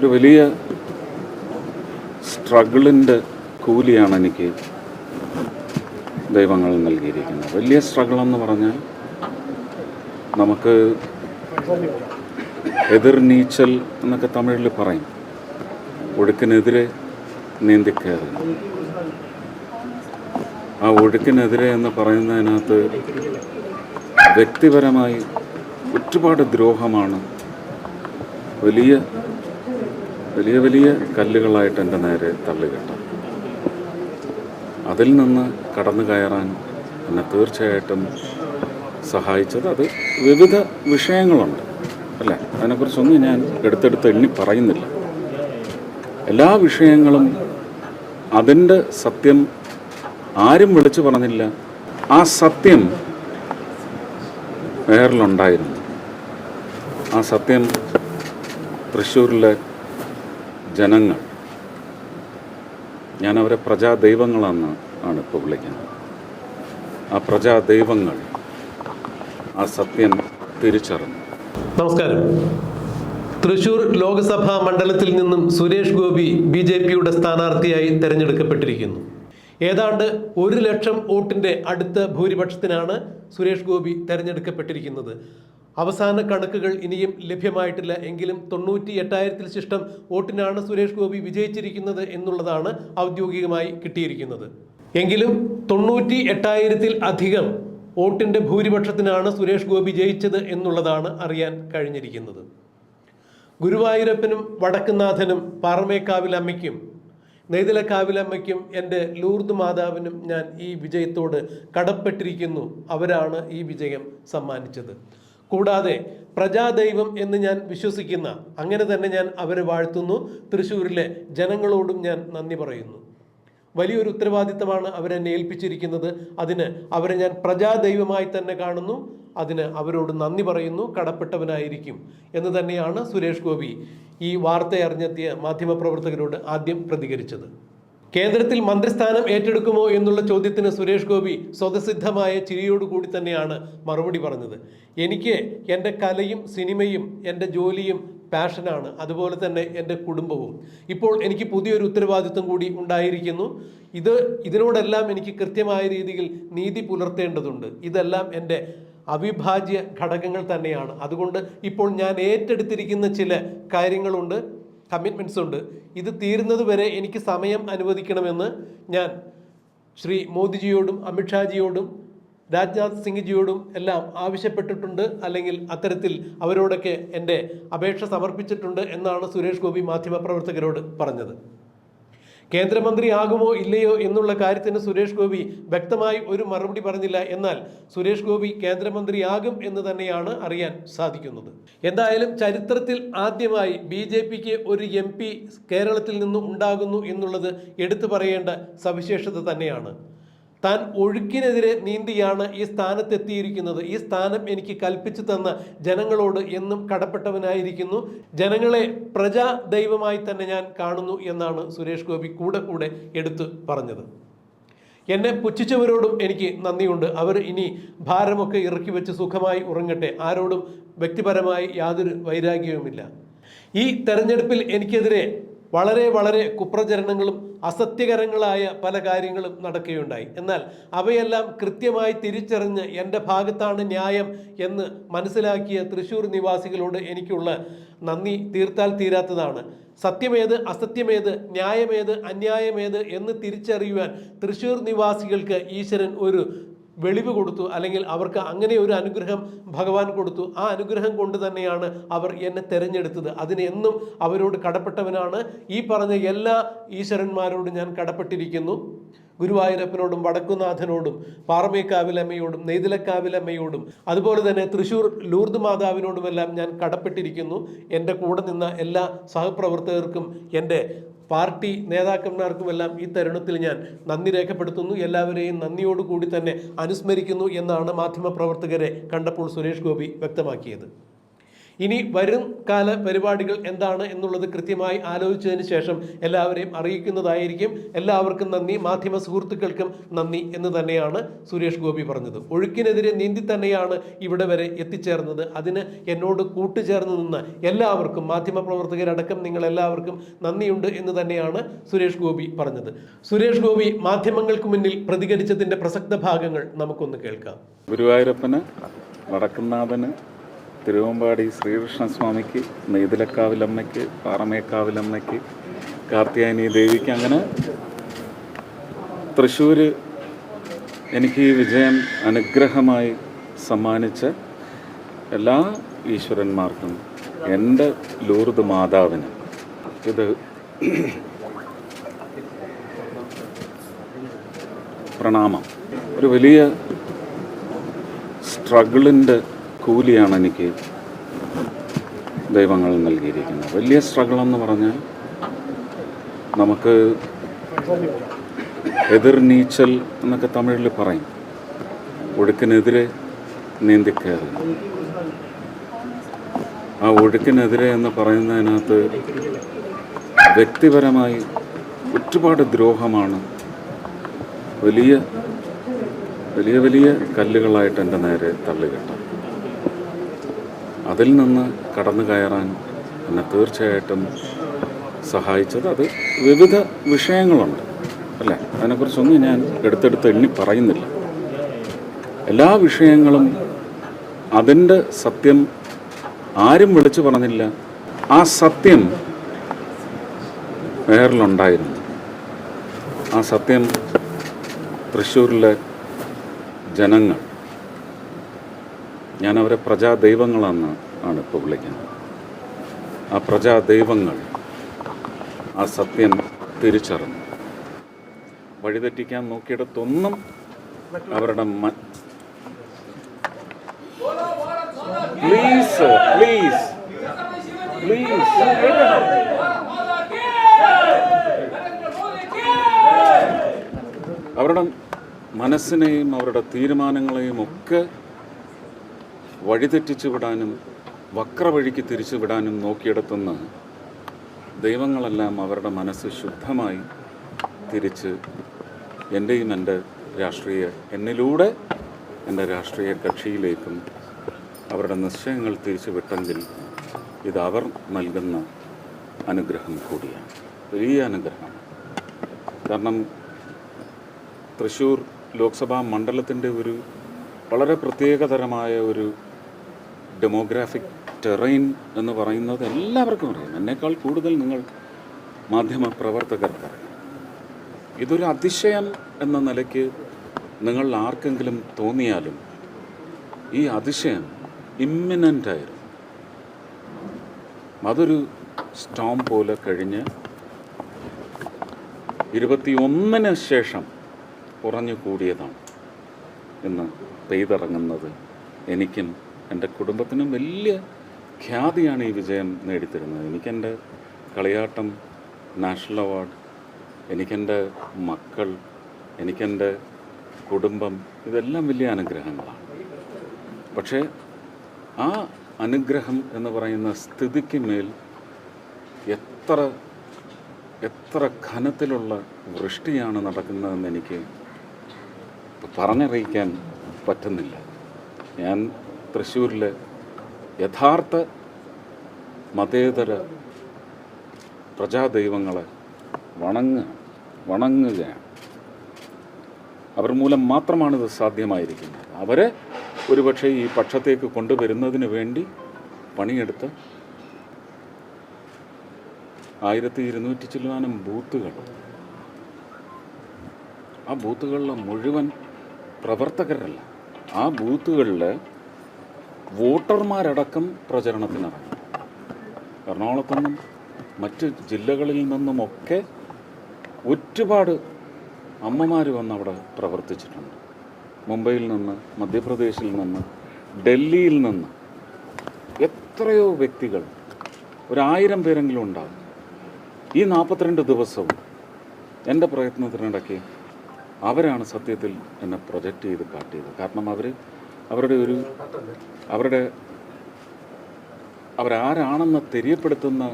ഒരു വലിയ സ്ട്രഗിളിൻ്റെ കൂലിയാണ് എനിക്ക് ദൈവങ്ങൾ നൽകിയിരിക്കുന്നത്. വലിയ സ്ട്രഗിളെന്ന് പറഞ്ഞാൽ നമുക്ക് എതിർനീച്ചൽ എന്നൊക്കെ തമിഴിൽ പറയും. ഒഴുക്കിനെതിരെ നീന്തിക്കയറി. ആ ഒഴുക്കിനെതിരെ എന്ന് പറയുന്നതിനകത്ത് വ്യക്തിപരമായി ഒരുപാട് ദ്രോഹമാണ് വലിയ വലിയ വലിയ കല്ലുകളായിട്ട് എൻ്റെ നേരെ തള്ളിക്കിട്ടും. അതിൽ നിന്ന് കടന്നു കയറാൻ എന്നെ തീർച്ചയായിട്ടും സഹായിച്ചത് അത് വിവിധ വിഷയങ്ങളുണ്ട് അല്ലേ. അതിനെക്കുറിച്ചൊന്നും ഞാൻ എടുത്തെടുത്ത് എണ്ണി പറയുന്നില്ല. എല്ലാ വിഷയങ്ങളും അതിൻ്റെ സത്യം ആരും വിളിച്ചു പറഞ്ഞില്ല. ആ സത്യം വേറിലുണ്ടായിരുന്നു. ആ സത്യം തൃശ്ശൂരിലെ ജനങ്ങൾ, ഞാനവരെ പ്രജാദൈവങ്ങളെന്ന് ആണ് ഇപ്പോൾ വിളിക്കുന്നത്. ആ പ്രജാദൈവങ്ങൾ ആ സത്യം തിരിച്ചറിഞ്ഞു. നമസ്കാരം. തൃശൂർ ലോക്സഭാ മണ്ഡലത്തിൽ നിന്നും സുരേഷ് ഗോപി BJPയുടെ സ്ഥാനാർത്ഥിയായി തെരഞ്ഞെടുക്കപ്പെട്ടിരിക്കുന്നു. ഏതാണ്ട് 1 ലക്ഷം വോട്ടിൻ്റെ അടുത്ത ഭൂരിപക്ഷത്തിനാണ് സുരേഷ് ഗോപി തെരഞ്ഞെടുക്കപ്പെട്ടിരിക്കുന്നത്. അവസാന കണക്കുകൾ ഇനിയും ലഭ്യമായിട്ടില്ല. എങ്കിലും 98,000-ൽ ശിഷ്ടം വോട്ടിനാണ് സുരേഷ് ഗോപി വിജയിച്ചിരിക്കുന്നത് എന്നുള്ളതാണ് ഔദ്യോഗികമായി കിട്ടിയിരിക്കുന്നത്. എങ്കിലും 98,000-ൽ അധികം വോട്ടിൻ്റെ ഭൂരിപക്ഷത്തിനാണ് സുരേഷ് ഗോപി ജയിച്ചത് എന്നുള്ളതാണ് അറിയാൻ കഴിഞ്ഞിരിക്കുന്നത്. ഗുരുവായൂരപ്പനും വടക്കുന്നാഥനും പാറമേക്കാവിലമ്മയ്ക്കും നെയ്തലക്കാവിലമ്മയ്ക്കും എൻ്റെ ലൂർദ് മാതാവിനും ഞാൻ ഈ വിജയത്തോട് കടപ്പെട്ടിരിക്കുന്നു. അവരാണ് ഈ വിജയം സമ്മാനിച്ചത്. കൂടാതെ പ്രജാദൈവം എന്ന് ഞാൻ വിശ്വസിക്കുന്ന, അങ്ങനെ തന്നെ ഞാൻ അവരെ വാഴ്ത്തുന്നു. തൃശ്ശൂരിലെ ജനങ്ങളോടും ഞാൻ നന്ദി പറയുന്നു. വലിയൊരു ഉത്തരവാദിത്തമാണ് അവരെന്നെ ഏൽപ്പിച്ചിരിക്കുന്നത്. അതിന് അവരെ ഞാൻ പ്രജാദൈവമായി തന്നെ കാണുന്നു. അതിന് അവരോട് നന്ദി പറയുന്നു, കടപ്പെട്ടവനായിരിക്കും എന്ന് തന്നെയാണ് സുരേഷ് ഗോപി ഈ വാർത്ത അറിഞ്ഞെത്തിയ മാധ്യമപ്രവർത്തകരോട് ആദ്യം പ്രതികരിച്ചത്. കേന്ദ്രത്തിൽ മന്ത്രിസ്ഥാനം ഏറ്റെടുക്കുമോ എന്നുള്ള ചോദ്യത്തിന് സുരേഷ് ഗോപി സ്വതസിദ്ധമായ ചിരിയോടുകൂടി തന്നെയാണ് മറുപടി പറഞ്ഞത്. എനിക്ക് എൻ്റെ കലയും സിനിമയും എൻ്റെ ജോലിയും പാഷനാണ്, അതുപോലെ തന്നെ എൻ്റെ കുടുംബവും. ഇപ്പോൾ എനിക്ക് പുതിയൊരു ഉത്തരവാദിത്വം കൂടി ഉണ്ടായിരിക്കുന്നു. ഇതിനോടെല്ലാം എനിക്ക് കൃത്യമായ രീതിയിൽ നീതി പുലർത്തേണ്ടതുണ്ട്. ഇതെല്ലാം എൻ്റെ അവിഭാജ്യ ഘടകങ്ങൾ തന്നെയാണ്. അതുകൊണ്ട് ഇപ്പോൾ ഞാൻ ഏറ്റെടുത്തിരിക്കുന്ന ചില കാര്യങ്ങളുണ്ട്, കമ്മിറ്റ്മെൻറ്റ്സ് ഉണ്ട്. ഇത് തീരുന്നത് വരെ എനിക്ക് സമയം അനുവദിക്കണമെന്ന് ഞാൻ ശ്രീ മോദിജിയോടും അമിത്ഷാജിയോടും രാജ്നാഥ് സിംഗ്ജിയോടും എല്ലാം ആവശ്യപ്പെട്ടിട്ടുണ്ട്. അല്ലെങ്കിൽ അത്തരത്തിൽ അവരോടൊക്കെ എൻ്റെ അപേക്ഷ സമർപ്പിച്ചിട്ടുണ്ട് എന്നാണ് സുരേഷ് ഗോപി മാധ്യമപ്രവർത്തകരോട് പറഞ്ഞത്. കേന്ദ്രമന്ത്രിയാകുമോ ഇല്ലയോ എന്നുള്ള കാര്യത്തിന് സുരേഷ് ഗോപി വ്യക്തമായി ഒരു മറുപടി പറഞ്ഞില്ല. എന്നാൽ സുരേഷ് ഗോപി കേന്ദ്രമന്ത്രിയാകും എന്ന് തന്നെയാണ് അറിയാൻ സാധിക്കുന്നത്. എന്തായാലും ചരിത്രത്തിൽ ആദ്യമായി BJPക്ക് ഒരു MP കേരളത്തിൽ നിന്നും ഉണ്ടാകുന്നു എന്നുള്ളത് എടുത്തു പറയേണ്ട സവിശേഷത തന്നെയാണ്. താൻ ഒഴുക്കിനെതിരെ നീന്തിയാണ് ഈ സ്ഥാനത്തെത്തിയിരിക്കുന്നത്. ഈ സ്ഥാനം എനിക്ക് കൽപ്പിച്ചു തന്ന ജനങ്ങളോട് എന്നും കടപ്പെട്ടവനായിരിക്കുന്നു. ജനങ്ങളെ പ്രജാ ദൈവമായി തന്നെ ഞാൻ കാണുന്നു എന്നാണ് സുരേഷ് ഗോപി കൂടെ എടുത്തു പറഞ്ഞത്. എന്നെ പുച്ഛിച്ചവരോടും എനിക്ക് നന്ദിയുണ്ട്. അവർ ഇനി ഭാരമൊക്കെ ഇറക്കി വെച്ച് സുഖമായി ഉറങ്ങട്ടെ. ആരോടും വ്യക്തിപരമായി യാതൊരു വൈരാഗ്യവുമില്ല. ഈ തെരഞ്ഞെടുപ്പിൽ എനിക്കെതിരെ വളരെ കുപ്രചരണങ്ങളും അസത്യകരങ്ങളായ പല കാര്യങ്ങളും നടക്കുകയുണ്ടായി. എന്നാൽ അവയെല്ലാം കൃത്യമായി തിരിച്ചറിഞ്ഞ് എൻ്റെ ഭാഗത്താണ് ന്യായം എന്ന് മനസ്സിലാക്കിയ തൃശ്ശൂർ നിവാസികളോട് എനിക്കുള്ള നന്ദി തീർത്താൽ തീരാത്തതാണ്. സത്യമേത്, അസത്യമേത്, ന്യായമേത്, അന്യായമേത് എന്ന് തിരിച്ചറിയുവാൻ തൃശ്ശൂർ നിവാസികൾക്ക് ഈശ്വരൻ ഒരു വെളിവ് കൊടുത്തു. അല്ലെങ്കിൽ അവർക്ക് അങ്ങനെ ഒരു അനുഗ്രഹം ഭഗവാൻ കൊടുത്തു. ആ അനുഗ്രഹം കൊണ്ട് തന്നെയാണ് അവർ എന്നെ തിരഞ്ഞെടുത്തത്. അതിന് എന്നും അവരോട് കടപ്പെട്ടവനാണ്. ഈ പറഞ്ഞ എല്ലാ ഈശ്വരന്മാരോടും ഞാൻ കടപ്പെട്ടിരിക്കുന്നു. ഗുരുവായൂരപ്പനോടും വടക്കുനാഥനോടും പാറമേക്കാവിലമ്മയോടും നെയ്തലക്കാവിലമ്മയോടും അതുപോലെ തന്നെ തൃശ്ശൂർ ലൂർദ് മാതാവിനോടുമെല്ലാം ഞാൻ കടപ്പെട്ടിരിക്കുന്നു. എൻ്റെ കൂടെ നിന്ന എല്ലാ സഹപ്രവർത്തകർക്കും എൻ്റെ പാർട്ടി നേതാക്കന്മാർക്കുമെല്ലാം ഈ തരുണത്തിൽ ഞാൻ നന്ദി രേഖപ്പെടുത്തുന്നു. എല്ലാവരെയും നന്ദിയോടുകൂടി തന്നെ അനുസ്മരിക്കുന്നു എന്നാണ് മാധ്യമപ്രവർത്തകരെ കണ്ടപ്പോൾ സുരേഷ് ഗോപി വ്യക്തമാക്കിയത്. ഇനി വരും കാല പരിപാടികൾ എന്താണ് എന്നുള്ളത് കൃത്യമായി ആലോചിച്ചതിന് ശേഷം എല്ലാവരെയും അറിയിക്കുന്നതായിരിക്കും. എല്ലാവർക്കും നന്ദി, മാധ്യമ സുഹൃത്തുക്കൾക്കും നന്ദി എന്ന് തന്നെയാണ് സുരേഷ് ഗോപി പറഞ്ഞത്. ഒഴുക്കിനെതിരെ നീന്തി തന്നെയാണ് ഇവിടെ വരെ എത്തിച്ചേർന്നത്. അതിന് എന്നോട് കൂട്ടുചേർന്ന് നിന്ന് എല്ലാവർക്കും, മാധ്യമപ്രവർത്തകരടക്കം നിങ്ങൾ എല്ലാവർക്കും നന്ദിയുണ്ട് എന്ന് തന്നെയാണ് സുരേഷ് ഗോപി പറഞ്ഞത്. സുരേഷ് ഗോപി മാധ്യമങ്ങൾക്ക് മുന്നിൽ പ്രതികരിച്ചതിന്റെ പ്രസക്ത ഭാഗങ്ങൾ നമുക്കൊന്ന് കേൾക്കാം. ഗുരുവായൂരപ്പന്, വടക്കുംനാഥന്, തിരുവമ്പാടി ശ്രീകൃഷ്ണസ്വാമിക്ക്, നെയ്തിലക്കാവിലമ്മയ്ക്ക്, പാറമേക്കാവിലമ്മയ്ക്ക്, കാർത്യായനി ദേവിക്ക്, അങ്ങനെ തൃശ്ശൂർ എനിക്ക് ഈ വിജയം അനുഗ്രഹമായി സമ്മാനിച്ച എല്ലാ ഈശ്വരന്മാർക്കും, എൻ്റെ ലൂർദ് മാതാവിന് ഇത് പ്രണാമം. ഒരു വലിയ സ്ട്രഗിളിൻ്റെ കൂലിയാണ് എനിക്ക് ദൈവങ്ങൾ നൽകിയിരിക്കുന്നത്. വലിയ സ്ട്രഗിളെന്ന് പറഞ്ഞാൽ നമുക്ക് എതിർനീച്ചൽ എന്നൊക്കെ തമിഴിൽ പറയും. ഒഴുക്കിനെതിരെ നീന്തിക്കയറി. ആ ഒഴുക്കിനെതിരെ എന്ന് പറയുന്നതിനകത്ത് വ്യക്തിപരമായി ഒരുപാട് ദ്രോഹമാണ് വലിയ വലിയ വലിയ കല്ലുകളായിട്ട് എൻ്റെ നേരെ തള്ളിക്കിട്ടും. അതിൽ നിന്ന് കടന്നു കയറാൻ എന്നെ തീർച്ചയായിട്ടും സഹായിച്ചത് അത് വിവിധ വിഷയങ്ങളുണ്ട് അല്ലേ. അതിനെക്കുറിച്ചൊന്നും ഞാൻ എടുത്തെടുത്ത് എണ്ണി പറയുന്നില്ല. എല്ലാ വിഷയങ്ങളും അതിൻ്റെ സത്യം ആരും വിളിച്ചു പറഞ്ഞില്ല. ആ സത്യം വേറിലുണ്ടായിരുന്നു. ആ സത്യം തൃശ്ശൂരിലെ ജനങ്ങൾ, ഞാനവരെ പ്രജാദൈവങ്ങളെന്ന് ആണ് ഇപ്പോൾ വിളിക്കുന്നത്. ആ പ്രജാദൈവങ്ങൾ ആ സത്യം തിരിച്ചറിഞ്ഞു. വഴിതെറ്റിക്കാൻ നോക്കിയിടത്തൊന്നും അവരുടെ പ്ലീസ് പ്ലീസ് പ്ലീസ് അവരുടെ മനസ്സിനെയും അവരുടെ തീരുമാനങ്ങളെയും ഒക്കെ വഴിതെറ്റിച്ചു വിടാനും വക്രവഴിക്ക് തിരിച്ചു വിടാനും നോക്കിയെടുത്തുന്ന ദൈവങ്ങളെല്ലാം അവരുടെ മനസ്സ് ശുദ്ധമായി തിരിച്ച് എൻ്റെയും എന്നിലൂടെ എൻ്റെ രാഷ്ട്രീയ കക്ഷിയിലേക്കും അവരുടെ നിശ്ചയങ്ങൾ തിരിച്ചു വിട്ടെങ്കിൽ ഇത് അവർ നൽകുന്ന അനുഗ്രഹം കൂടിയാണ്, വലിയ അനുഗ്രഹമാണ്. കാരണം തൃശ്ശൂർ ലോക്സഭാ മണ്ഡലത്തിൻ്റെ ഒരു വളരെ പ്രത്യേകതരമായ ഒരു ഡെമോഗ്രാഫിക് ടെറൈൻ എന്ന് പറയുന്നത് എല്ലാവർക്കും അറിയാം. എന്നേക്കാൾ കൂടുതൽ നിങ്ങൾ മാധ്യമ പ്രവർത്തകർക്കറിയാം. ഇതൊരു അതിശയം എന്ന നിലയ്ക്ക് നിങ്ങൾ ആർക്കെങ്കിലും തോന്നിയാലും ഈ അതിശയം ഇമ്മിനൻ്റായിരുന്നു. അതൊരു സ്റ്റോം പോലെ കഴിഞ്ഞ് 21-ന് ശേഷം കുറഞ്ഞു കൂടിയതാണ് ഇന്ന് പെയ്തിറങ്ങുന്നത്. എനിക്കും എൻ്റെ കുടുംബത്തിനും വലിയ ഖ്യാതിയാണ് ഈ വിജയം നേടിത്തരുന്നത്. എനിക്കെൻ്റെ കളിയാട്ടം നാഷണൽ അവാർഡ്, എനിക്കെൻ്റെ മക്കൾ, എനിക്കെൻ്റെ കുടുംബം, ഇതെല്ലാം വലിയ അനുഗ്രഹങ്ങളാണ്. പക്ഷേ ആ അനുഗ്രഹം എന്ന് പറയുന്ന സ്ഥിതിക്ക് മേൽ എത്ര ഘനത്തിലുള്ള വൃഷ്ടിയാണ് നടക്കുന്നതെന്ന് എനിക്ക് പറഞ്ഞറിയിക്കാൻ പറ്റുന്നില്ല. ഞാൻ തൃശ്ശൂരിലെ യഥാർത്ഥ മതേതര പ്രജാദൈവങ്ങളെ വണങ്ങുകയാണ്. അവർ മൂലം മാത്രമാണിത് സാധ്യമായിരിക്കുന്നത്. അവരെ ഒരുപക്ഷെ ഈ പക്ഷത്തേക്ക് കൊണ്ടുവരുന്നതിന് വേണ്ടി പണിയെടുത്ത 1200 ചില്ലുവാനും ബൂത്തുകൾ, ആ ബൂത്തുകളിലെ മുഴുവൻ പ്രവർത്തകരല്ല, ആ ബൂത്തുകളിലെ വോട്ടർമാരടക്കം പ്രചരണത്തിനിറങ്ങി. എറണാകുളത്തുനിന്നും മറ്റ് ജില്ലകളിൽ നിന്നുമൊക്കെ ഒരുപാട് അമ്മമാർ വന്നവിടെ പ്രവർത്തിച്ചിട്ടുണ്ട്. മുംബൈയിൽ നിന്ന്, മധ്യപ്രദേശിൽ നിന്ന്, ഡൽഹിയിൽ നിന്ന് എത്രയോ വ്യക്തികൾ, 1000 പേരെങ്കിലും ഉണ്ടാകും. ഈ 42 ദിവസവും എൻ്റെ പ്രയത്നത്തിനിടയ്ക്ക് അവരാണ് സത്യത്തിൽ എന്നെ പ്രൊജക്റ്റ് ചെയ്ത് കാട്ടിയത്. കാരണം അവരുടെ അവരാരാണെന്ന് തെര്യപ്പെടുത്തുന്ന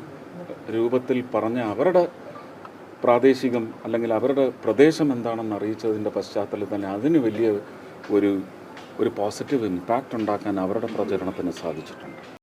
രൂപത്തിൽ പറഞ്ഞ അവരുടെ പ്രാദേശികം അല്ലെങ്കിൽ അവരുടെ പ്രദേശം എന്താണെന്ന് അറിയിച്ചതിൻ്റെ പശ്ചാത്തലത്തിൽ തന്നെ അതിന് വലിയ ഒരു പോസിറ്റീവ് ഇമ്പാക്റ്റ് ഉണ്ടാക്കാൻ അവരുടെ പ്രചരണത്തിന് സാധിച്ചിട്ടുണ്ട്.